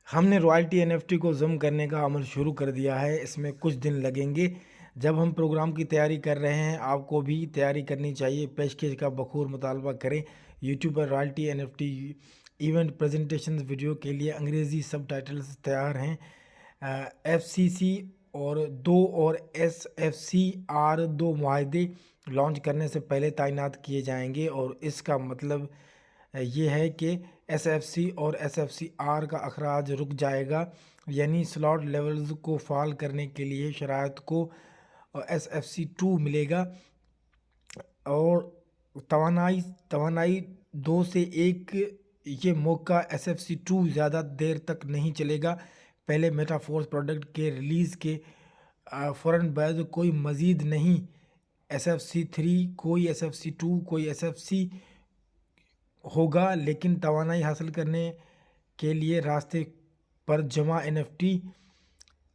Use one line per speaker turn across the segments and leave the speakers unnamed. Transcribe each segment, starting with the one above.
ہم نے royalty NFT کو ضم کرنے کا عمل شروع کر دیا ہے۔ اس میں کچھ دن لگیں گے۔ جب ہم پروگرام کی تیاری کر رہے ہیں، آپ کو بھی تیاری کرنی چاہیے۔ پیشکش کا بخور مطالبہ کریں۔ یوٹیوب پر royalty NFT event presentations video کے لیے انگریزی سب ٹائٹلز تیار ہیں۔ FCC اور SFCR 2 معاہدے لانچ کرنے سے پہلے تعینات کیے جائیں گے، اور اس کا مطلب یہ ہے کہ SFC اور SFCR کا اخراج رک جائے گا، یعنی سلاٹ لیولز کو فعال کرنے کے لیے شرائط کو SFC2 ملے گا، اور توانائی 2 سے 1 یہ موقع SFC2 زیادہ دیر تک نہیں چلے گا۔ پہلے میٹا فورس پروڈکٹ کے ریلیز کے فوراً بعد کوئی مزید نہیں SFC3 کوئی SFC2 کوئی SFC ہوگا، لیکن توانائی حاصل کرنے کے لیے راستے پر جمع NFT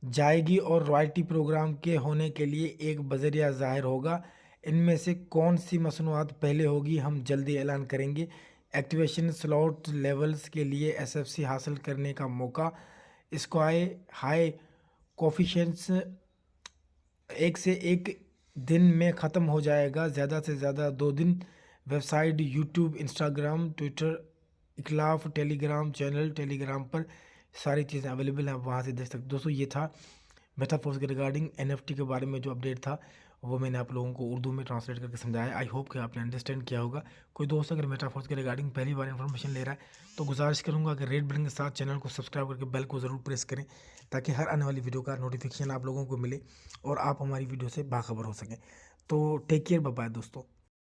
جائے گی اور رائلٹی پروگرام کے ہونے کے لیے ایک بذریعہ ظاہر ہوگا۔ ان میں سے کون سی مصنوعات پہلے ہوگی، ہم جلدی اعلان کریں گے۔ ایکٹیویشن سلاٹ لیولز کے لیے SFC حاصل کرنے کا موقع، اسکائی ہائی کوفیشنٹس 1 سے 1 دن میں ختم ہو جائے گا، زیادہ سے زیادہ 2 دن۔ Website, YouTube, Instagram, Twitter, اخلاف، Telegram channel, Telegram پر ساری چیزیں اویلیبل ہیں، وہاں سے دیکھ سکتے۔ دوستو یہ تھا میٹا فورس کے ریگارڈنگ NFT کے بارے میں جو اپڈیٹ تھا، وہ میں نے آپ لوگوں کو اردو میں ٹرانسلیٹ کر کے سمجھایا۔ آئی ہوپ کہ آپ نے انڈرسٹینڈ کیا ہوگا۔ کوئی دوست اگر میٹا فورس کے ریگارڈنگ پہلی بار انفارمیشن لے رہا ہے تو گزارش کروں گا کہ ریڈ بٹن کے ساتھ چینل کو سبسکرائب کر کے بیل کو ضرور پریس کریں، تاکہ ہر آنے والی ویڈیو کا نوٹیفیکیشن آپ لوگوں کو ملے اور آپ ہماری ویڈیو سے باخبر ہو سکیں۔ تو ٹیک کیئر، بائے بائے دوستو۔